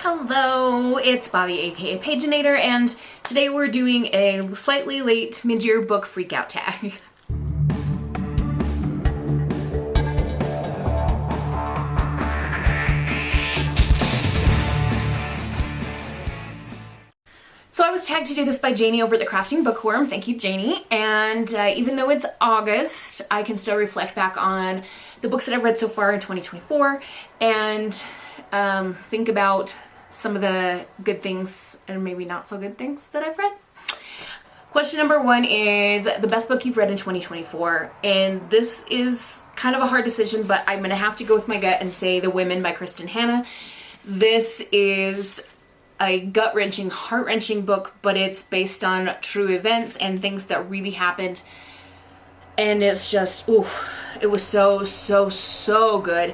Hello, it's Bobby aka Paginator, and today we're doing a slightly late mid-year book freakout tag. So I was tagged to do this by Janie over at the Crafting Bookworm. Thank you, Janie. And even though it's August, I can still reflect back on the books that I've read so far in 2024 and think about some of the good things and maybe not so good things that I've read. Question number one is the best book you've read in 2024. And this is kind of a hard decision, but I'm going to have to go with my gut and say The Women by Kristen Hanna. This is a gut-wrenching, heart-wrenching book, but it's based on true events and things that really happened. And it's just, ooh, it was so good.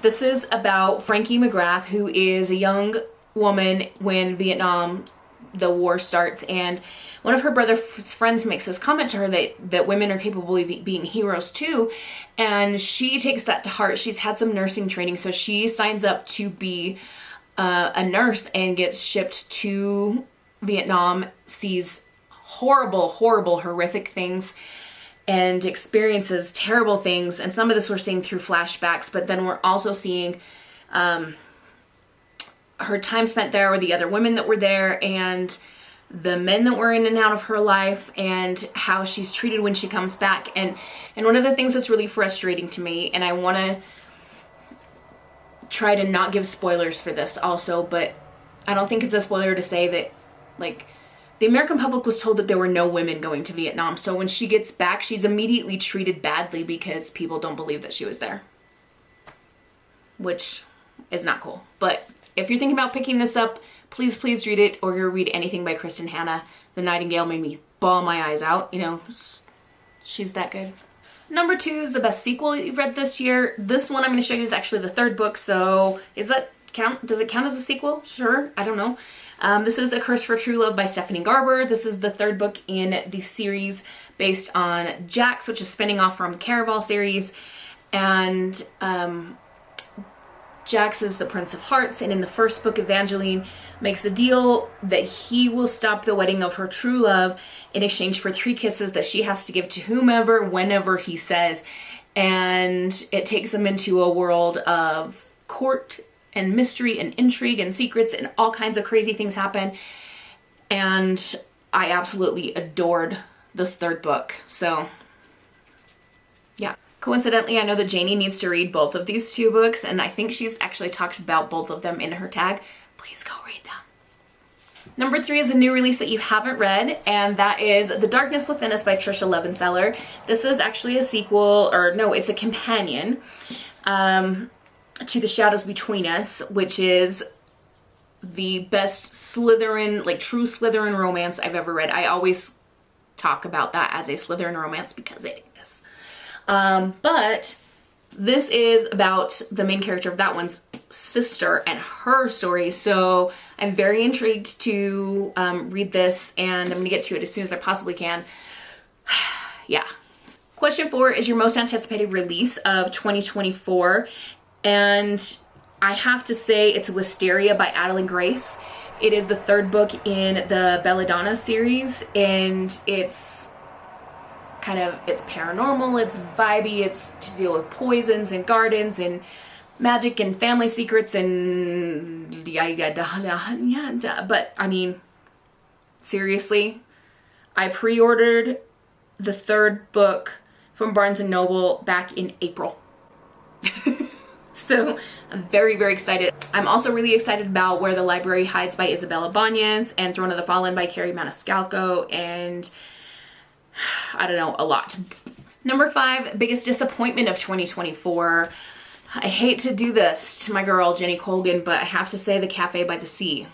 This is about Frankie McGrath, who is a young woman when the war starts, and one of her brother's friends makes this comment to her that women are capable of being heroes too, and she takes that to heart. She's had some nursing training, so she signs up to be a nurse and gets shipped to Vietnam, sees horrible, horrific things, and experiences terrible things. And some of this we're seeing through flashbacks, but then we're also seeing her time spent there, or the other women that were there, and the men that were in and out of her life, and how she's treated when she comes back. And one of the things that's really frustrating to me, and I want to try to not give spoilers for this also, but I don't think it's a spoiler to say that, like, the American public was told that there were no women going to Vietnam. So when she gets back, she's immediately treated badly because people don't believe that she was there, which is not cool. But if you're thinking about picking this up, please read it, or you'll read anything by Kristen Hanna. The Nightingale made me bawl my eyes out. You know, she's that good. Number two is the best sequel you've read this year. This one I'm going to show you is actually the third book. So does it count as a sequel? Sure. I don't know. This is A Curse for True Love by Stephanie Garber. This is the third book in the series based on Jax, which is spinning off from the Caraval series. And Jax is the Prince of Hearts, and in the first book, Evangeline makes a deal that he will stop the wedding of her true love in exchange for 3 kisses that she has to give to whomever, whenever he says. And it takes them into a world of court and mystery and intrigue and secrets, and all kinds of crazy things happen. And I absolutely adored this third book. So, yeah. Coincidentally, I know that Janie needs to read both of these 2 books, and I think she's actually talked about both of them in her tag. Please go read them. Number 3 is a new release that you haven't read, and that is The Darkness Within Us by Trisha Levenseller. This is actually a sequel, or no, it's a companion to The Shadows Between Us, which is the best Slytherin, like true Slytherin romance I've ever read. I always talk about that as a Slytherin romance because it is. But this is about the main character of that one's sister and her story. So I'm very intrigued to read this, and I'm going to get to it as soon as I possibly can. Yeah. Question 4 is your most anticipated release of 2024. And I have to say it's Wisteria by Adeline Grace. It is the third book in the Belladonna series, and it's paranormal, it's vibey, it's to deal with poisons and gardens and magic and family secrets and but I mean, seriously, I pre-ordered the third book from Barnes & Noble back in April. So I'm very excited. I'm also really excited about Where the Library Hides by Isabella Banez, and Throne of the Fallen by Carrie Maniscalco, and I don't know, a lot. Number 5, biggest disappointment of 2024. I hate to do this to my girl, Jenny Colgan, but I have to say The Cafe by the Sea.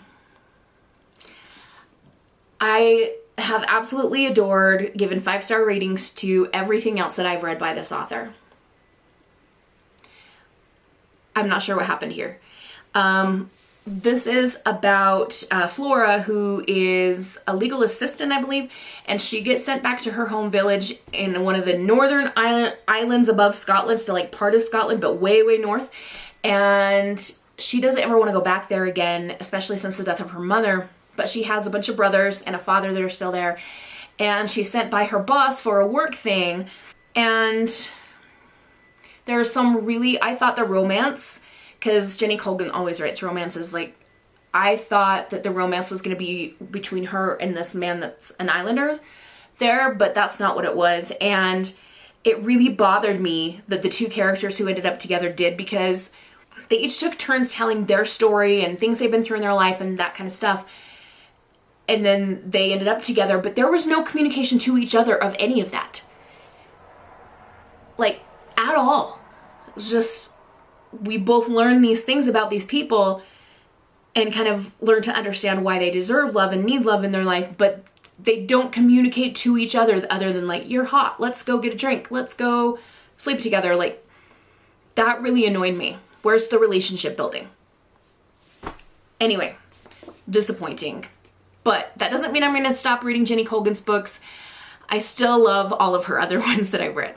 I have absolutely adored, given 5-star ratings to everything else that I've read by this author. I'm not sure what happened here. This is about Flora, who is a legal assistant, I believe, and she gets sent back to her home village in one of the northern islands above Scotland, still like part of Scotland, but way north. And she doesn't ever want to go back there again, especially since the death of her mother. But she has a bunch of brothers and a father that are still there. And she's sent by her boss for a work thing. And there's some really, I thought the romance, because Jenny Colgan always writes romances, like, I thought that the romance was going to be between her and this man that's an islander there, but that's not what it was. And it really bothered me that the two characters who ended up together did, because they each took turns telling their story and things they've been through in their life and that kind of stuff. And then they ended up together, but there was no communication to each other of any of that. Like, at all. It was just, we both learned these things about these people and kind of learn to understand why they deserve love and need love in their life, but they don't communicate to each other than like, you're hot, let's go get a drink, let's go sleep together. Like, that really annoyed me. Where's the relationship building? Anyway, disappointing. But that doesn't mean I'm going to stop reading Jenny Colgan's books. I still love all of her other ones that I've read.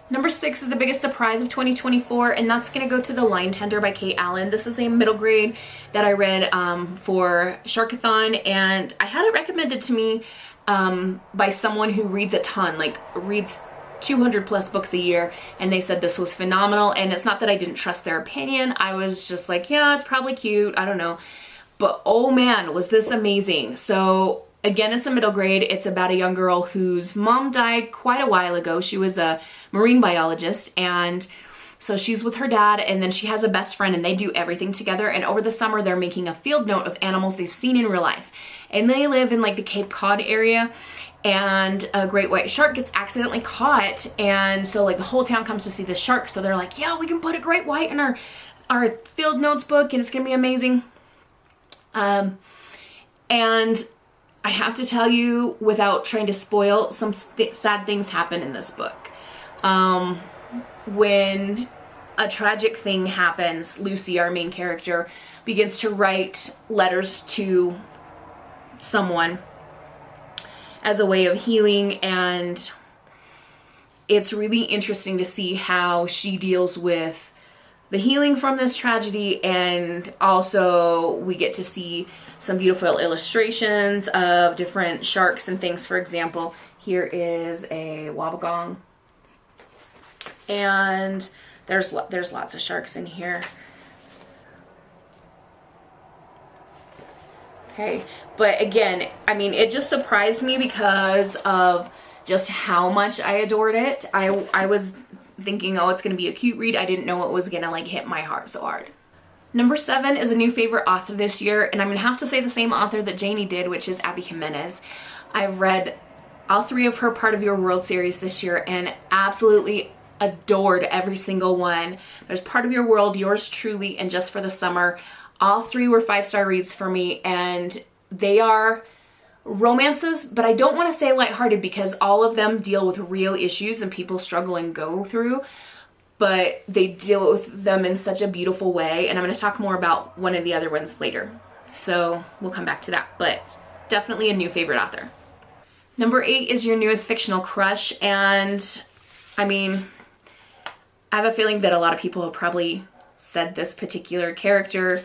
Number 6 is the biggest surprise of 2024, and that's going to go to The Line Tender by Kate Allen. This is a middle grade that I read for Sharkathon, and I had it recommended to me by someone who reads a ton, like reads 200 plus books a year, and they said this was phenomenal. And it's not that I didn't trust their opinion. I was just like, yeah, it's probably cute, I don't know. But oh man, was this amazing. So again, it's a middle grade. It's about a young girl whose mom died quite a while ago. She was a marine biologist, and so she's with her dad, and then she has a best friend, and they do everything together. And over the summer, they're making a field note of animals they've seen in real life. And they live in like the Cape Cod area, and a great white shark gets accidentally caught, and so like the whole town comes to see the shark. So they're like, yeah, we can put a great white in our field notes book, and it's gonna be amazing. And I have to tell you, without trying to spoil, some sad things happen in this book. When a tragic thing happens, Lucy, our main character, begins to write letters to someone as a way of healing, and it's really interesting to see how she deals with the healing from this tragedy. And also we get to see some beautiful illustrations of different sharks and things. For example, here is a wobbegong, and there's lots of sharks in here. Okay, but again, I mean, it just surprised me because of just how much I adored it. I was thinking, oh, it's gonna be a cute read. I didn't know it was gonna like hit my heart so hard. Number 7 is a new favorite author this year, and I'm gonna have to say the same author that Janie did, which is Abby Jimenez. I've read all 3 of her Part of Your World series this year and absolutely adored every single one. There's Part of Your World, Yours Truly, and Just for the Summer. All 3 were 5-star reads for me, and they are romances, but I don't want to say lighthearted because all of them deal with real issues and people struggle and go through, but they deal with them in such a beautiful way. And I'm going to talk more about one of the other ones later, so we'll come back to that, but definitely a new favorite author. Number 8 is your newest fictional crush, and I mean, I have a feeling that a lot of people have probably said this particular character,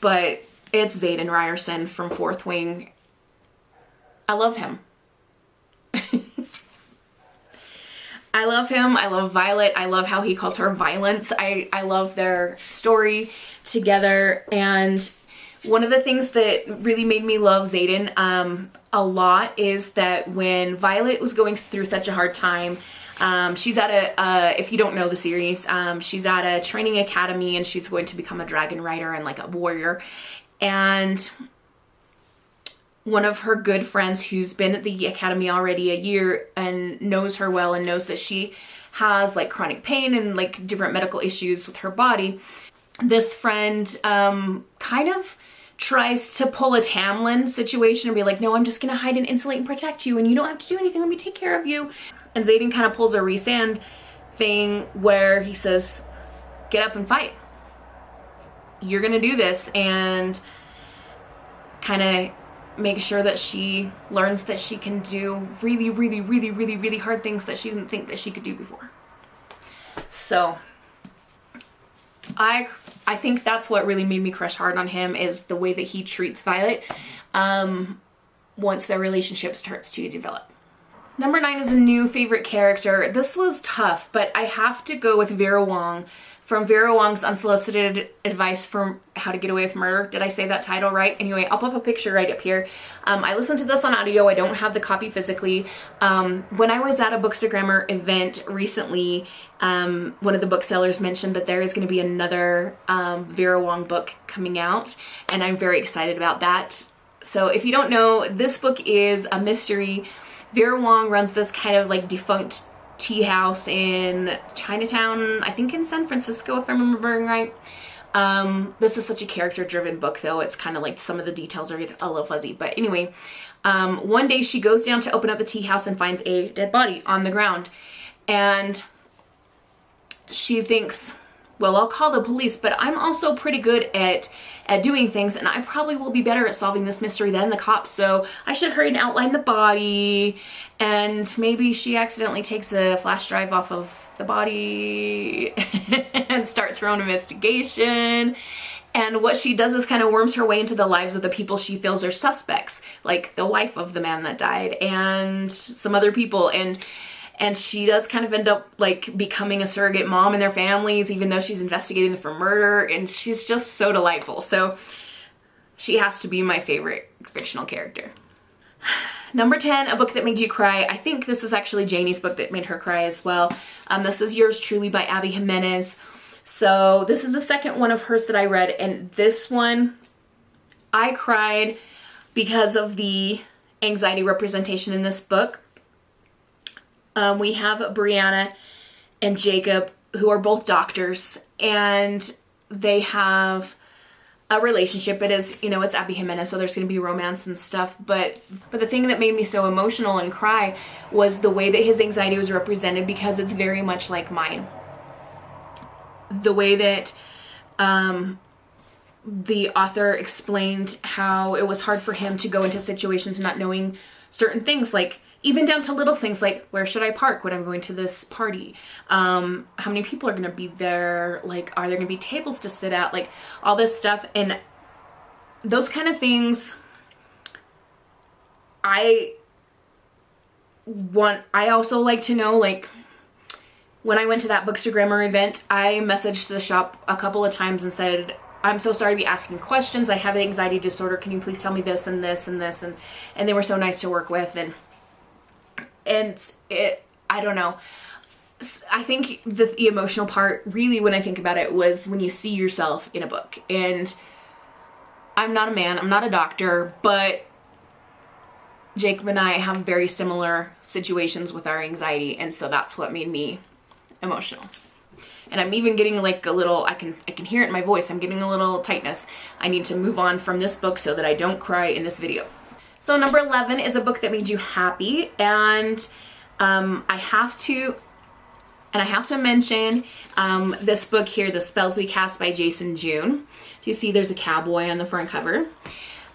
but it's Xaden Ryerson from Fourth Wing. I love him. I love him. I love Violet. I love how he calls her Violence. I love their story together. And one of the things that really made me love Xaden a lot is that when Violet was going through such a hard time, she's at if you don't know the series, she's at a training academy, and she's going to become a dragon rider and like a warrior. And one of her good friends who's been at the academy already a year and knows her well and knows that she has like chronic pain and like different medical issues with her body, this friend kind of tries to pull a Tamlin situation and be like, no, I'm just gonna hide and insulate and protect you, and you don't have to do anything, let me take care of you. And Xaden kind of pulls a Rhysand thing where he says, get up and fight. You're gonna do this, and kind of make sure that she learns that she can do really, really, really, really, really hard things that she didn't think that she could do before. So I I think that's what really made me crush hard on him, is the way that he treats Violet once their relationship starts to develop. Number 9 is a new favorite character. This was tough, but I have to go with Vera Wong from Vera Wong's Unsolicited Advice for How to Get Away with Murder. Did I say that title right? Anyway, I'll pop a picture right up here. I listened to this on audio. I don't have the copy physically. When I was at a Bookstagrammer event recently, one of the booksellers mentioned that there is going to be another Vera Wong book coming out, and I'm very excited about that. So if you don't know, this book is a mystery. Vera Wong runs this kind of like defunct tea house in Chinatown, I think in San Francisco, if I'm remembering right. This is such a character-driven book, though. It's kind of like some of the details are a little fuzzy. But anyway, one day she goes down to open up the tea house and finds a dead body on the ground. And she thinks, well, I'll call the police, but I'm also pretty good at doing things, and I probably will be better at solving this mystery than the cops, so I should hurry and outline the body. And maybe she accidentally takes a flash drive off of the body and starts her own investigation. And what she does is kind of worms her way into the lives of the people she feels are suspects, like the wife of the man that died and some other people. And she does kind of end up like becoming a surrogate mom in their families, even though she's investigating them for murder, and she's just so delightful. So she has to be my favorite fictional character. Number 10, a book that made you cry. I think this is actually Janie's book that made her cry as well. This is Yours Truly by Abby Jimenez. So this is the second one of hers that I read, and this one I cried because of the anxiety representation in this book. We have Brianna and Jacob, who are both doctors, and they have a relationship. It is, it's Abby Jimenez, so there's going to be romance and stuff, but the thing that made me so emotional and cry was the way that his anxiety was represented, because it's very much like mine. The way that the author explained how it was hard for him to go into situations not knowing certain things, like even down to little things like, where should I park when I'm going to this party? How many people are going to be there? Like, are there going to be tables to sit at? Like, all this stuff. And those kind of things, I also like to know, like, when I went to that Bookstagrammer event, I messaged the shop a couple of times and said, I'm so sorry to be asking questions. I have an anxiety disorder. Can you please tell me this and this and this? And they were so nice to work with. And I don't know. I think the emotional part, really, when I think about it, was when you see yourself in a book. And I'm not a man, I'm not a doctor, but Jacob and I have very similar situations with our anxiety, and so that's what made me emotional. And I'm even getting like a little, I can hear it in my voice, I'm getting a little tightness. I need to move on from this book so that I don't cry in this video. So number 11 is a book that made you happy, and I have to mention this book here, The Spells We Cast by Jason June. You see there's a cowboy on the front cover.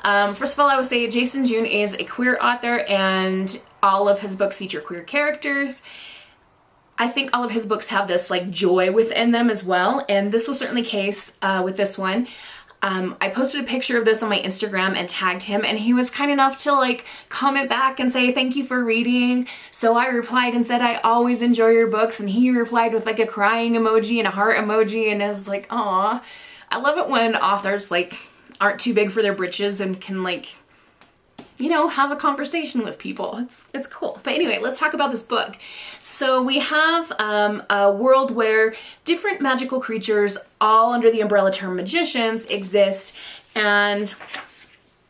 First of all, I would say Jason June is a queer author, and all of his books feature queer characters. I think all of his books have this like joy within them as well, and this was certainly the case with this one. I posted a picture of this on my Instagram and tagged him, and he was kind enough to like comment back and say thank you for reading. So I replied and said I always enjoy your books, and he replied with like a crying emoji and a heart emoji, and I was like, aw. I love it when authors like aren't too big for their britches and can like, have a conversation with people. It's cool. But anyway, let's talk about this book. So we have a world where different magical creatures, all under the umbrella term magicians, exist, and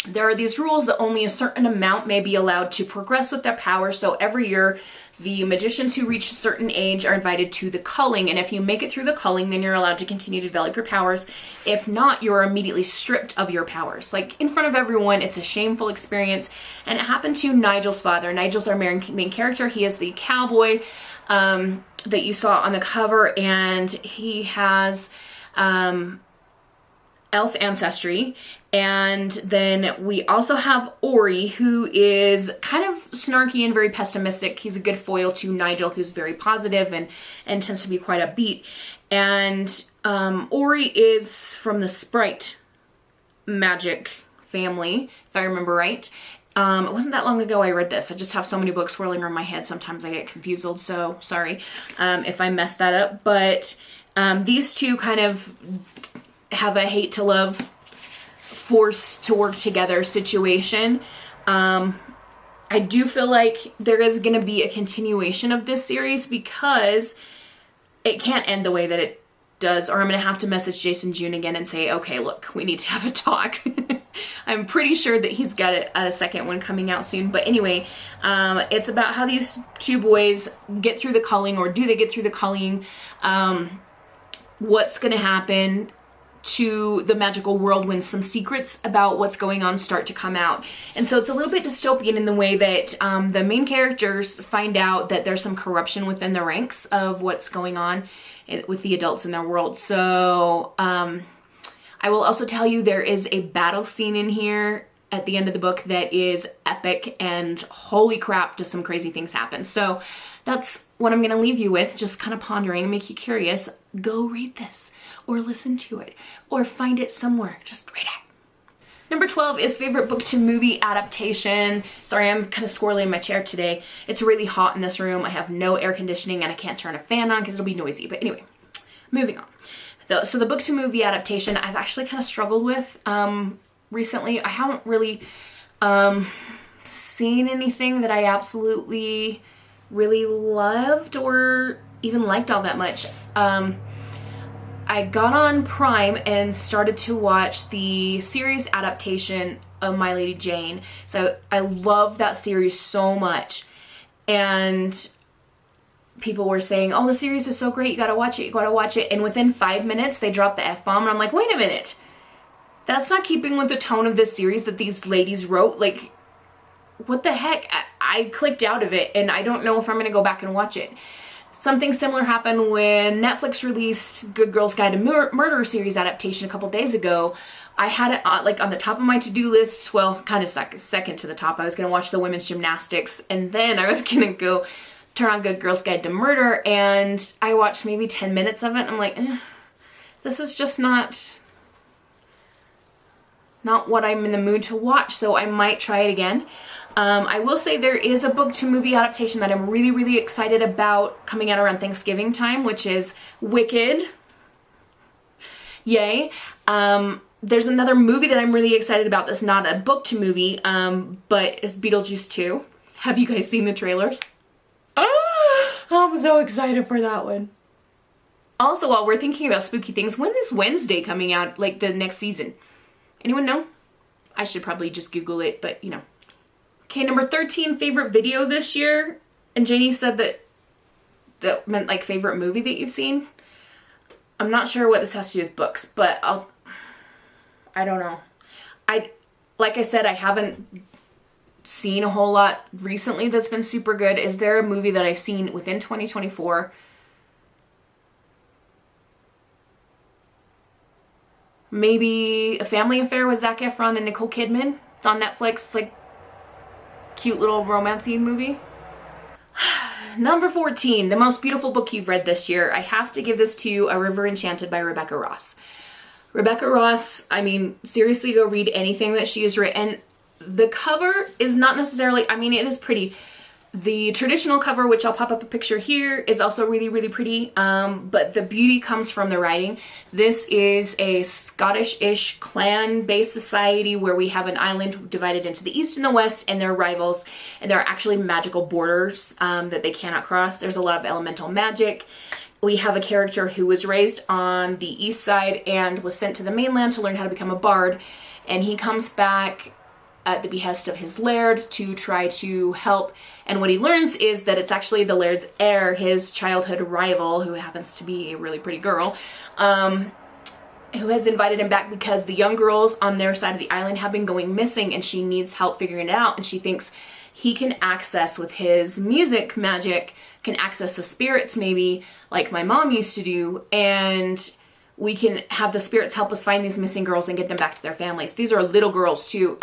there are these rules that only a certain amount may be allowed to progress with their power. So every year, the magicians who reach a certain age are invited to the culling, and if you make it through the culling, then you're allowed to continue to develop your powers. If not, you're immediately stripped of your powers. Like, in front of everyone, it's a shameful experience, and it happened to Nigel's father. Nigel's our main character. He is the cowboy that you saw on the cover, and he has elf ancestry. And then we also have Ori, who is kind of snarky and very pessimistic. He's a good foil to Nigel, who's very positive and tends to be quite upbeat. And Ori is from the Sprite magic family, if I remember right. It wasn't that long ago I read this. I just have so many books swirling around my head. Sometimes I get confused, so sorry if I messed that up. But these two kind of have a hate to love, forced to work together situation. I do feel like there is going to be a continuation of this series because it can't end the way that it does, or I'm going to have to message Jason June again and say, okay, look, we need to have a talk. I'm pretty sure that he's got a second one coming out soon. But anyway, it's about how these two boys get through the culling, or do they get through the culling? What's going to happen to the magical world when some secrets about what's going on start to come out. And so it's a little bit dystopian in the way that the main characters find out that there's some corruption within the ranks of what's going on with the adults in their world. So I will also tell you there is a battle scene in here at the end of the book that is epic, and holy crap, does some crazy things happen. So that's what I'm going to leave you with, just kind of pondering, make you curious. Go read this, or listen to it, or find it somewhere. Just read it. Number 12 is favorite book to movie adaptation. Sorry, I'm kind of squirrely in my chair today. It's really hot in this room. I have no air conditioning and I can't turn a fan on because it'll be noisy. But anyway, moving on. So the book to movie adaptation I've actually kind of struggled with recently. I haven't really seen anything that I absolutely really loved or even liked all that much. I got on Prime and started to watch the series adaptation of My Lady Jane. So I love that series so much. And people were saying, oh, the series is so great, you gotta watch it, you gotta watch it. And within 5 minutes, they dropped the F-bomb, and I'm like, wait a minute. That's not keeping with the tone of this series that these ladies wrote. Like, what the heck? I clicked out of it, and I don't know if I'm gonna go back and watch it. Something similar happened when Netflix released Good Girls Guide to Murder series adaptation a couple days ago. I had it like on the top of my to-do list, well, kind of second to the top. I was going to watch the women's gymnastics, and then I was going to go turn on Good Girls Guide to Murder, and I watched maybe 10 minutes of it, and I'm like, this is just not what I'm in the mood to watch, so I might try it again. I will say there is a book to movie adaptation that I'm really, really excited about coming out around Thanksgiving time, which is Wicked. Yay. There's another movie that I'm really excited about that's not a book to movie, but it's Beetlejuice 2. Have you guys seen the trailers? Oh, I'm so excited for that one. Also, while we're thinking about spooky things, when is Wednesday coming out, like the next season? Anyone know? I should probably just Google it, but you know. Okay, number 13, favorite video this year. And Janie said that meant like favorite movie that you've seen. I'm not sure what this has to do with books, but I don't know. Like I said, I haven't seen a whole lot recently that's been super good. Is there a movie that I've seen within 2024? Maybe A Family Affair with Zac Efron and Nicole Kidman. It's on Netflix, like cute little romancy movie. Number 14, the most beautiful book you've read this year. I have to give this to A River Enchanted by Rebecca Ross. Rebecca Ross, I mean, seriously, go read anything that she has written. The cover is not necessarily, I mean, it is pretty. The traditional cover, which I'll pop up a picture here, is also really, really pretty, but the beauty comes from the writing. This is a Scottish-ish clan-based society where we have an island divided into the east and the west, and they're rivals, and there are actually magical borders that they cannot cross. There's a lot of elemental magic. We have a character who was raised on the east side and was sent to the mainland to learn how to become a bard, and he comes back at the behest of his laird to try to help. And what he learns is that it's actually the laird's heir, his childhood rival, who happens to be a really pretty girl, who has invited him back because the young girls on their side of the island have been going missing, and she needs help figuring it out. And she thinks he can access, with his music magic, can access the spirits maybe, like my mom used to do, and we can have the spirits help us find these missing girls and get them back to their families. These are little girls too.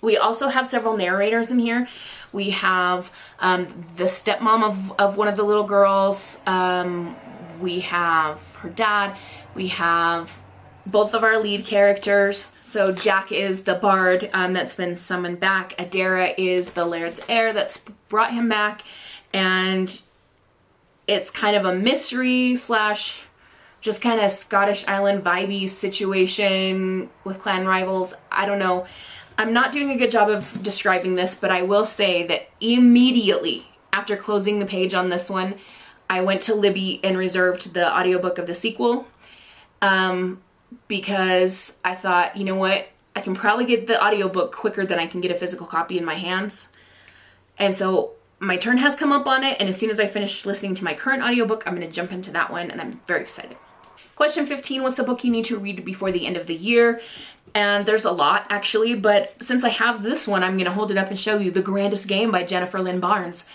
We also have several narrators in here. We have the stepmom of one of the little girls. We have her dad. We have both of our lead characters. So Jack is the bard that's been summoned back. Adara is the Laird's heir that's brought him back. And it's kind of a mystery slash just kind of Scottish Island vibey situation with clan rivals. I don't know. I'm not doing a good job of describing this, but I will say that immediately after closing the page on this one, I went to Libby and reserved the audiobook of the sequel because I thought, you know what, I can probably get the audiobook quicker than I can get a physical copy in my hands. And so my turn has come up on it, and as soon as I finish listening to my current audiobook, I'm going to jump into that one, and I'm very excited. Question 15, what's the book you need to read before the end of the year? And there's a lot, actually, but since I have this one, I'm going to hold it up and show you The Grandest Game by Jennifer Lynn Barnes.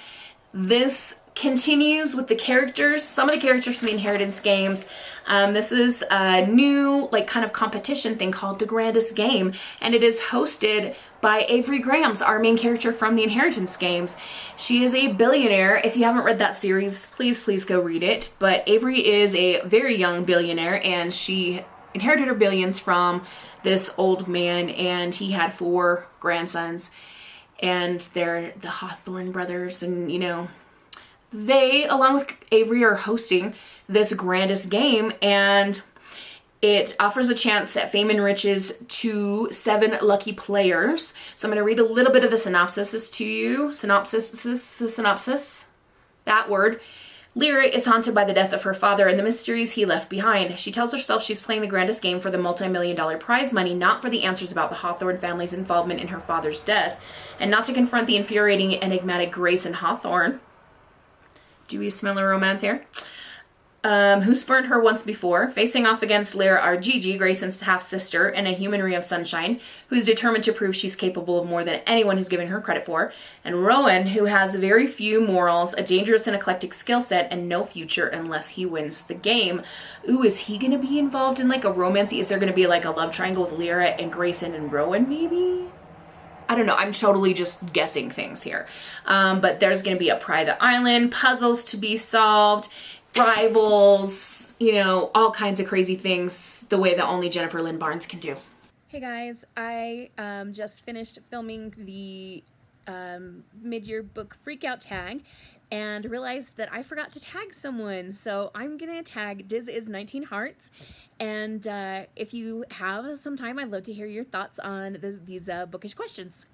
This continues with the characters, some of the characters from the Inheritance games. This is a new, like, kind of competition thing called The Grandest Game, and it is hosted by Avery Grahams, our main character from the Inheritance games. She is a billionaire. If you haven't read that series, please go read it. But Avery is a very young billionaire, and she inherited her billions from this old man, and he had 4 grandsons, and they're the Hawthorne brothers, and you know, they, along with Avery, are hosting this Grandest Game, and it offers a chance at fame and riches to 7 lucky players. So I'm going to read a little bit of the synopsis to you. Synopsis, that word. Lyra is haunted by the death of her father and the mysteries he left behind. She tells herself she's playing the grandest game for the multi-million-dollar prize money, not for the answers about the Hawthorne family's involvement in her father's death, and not to confront the infuriating, enigmatic Grayson Hawthorne. Do we smell a romance here? Who spurned her once before. Facing off against Lyra are Gigi, Grayson's half-sister, and a human ray of sunshine, who's determined to prove she's capable of more than anyone has given her credit for, and Rowan, who has very few morals, a dangerous and eclectic skill set, and no future unless he wins the game. Ooh, is he gonna be involved in like a romance? Is there gonna be like a love triangle with Lyra and Grayson and Rowan, maybe? I don't know, I'm totally just guessing things here. But there's gonna be a private island, puzzles to be solved, rivals, you know, all kinds of crazy things, the way that only Jennifer Lynn Barnes can do. Hey guys, I just finished filming the mid-year book freakout tag and realized that I forgot to tag someone. So I'm gonna tag Diz is 19 Hearts. And if you have some time, I'd love to hear your thoughts on these bookish questions.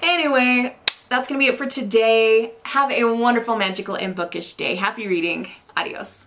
Anyway, that's gonna be it for today. Have a wonderful, magical, and bookish day. Happy reading. Adios.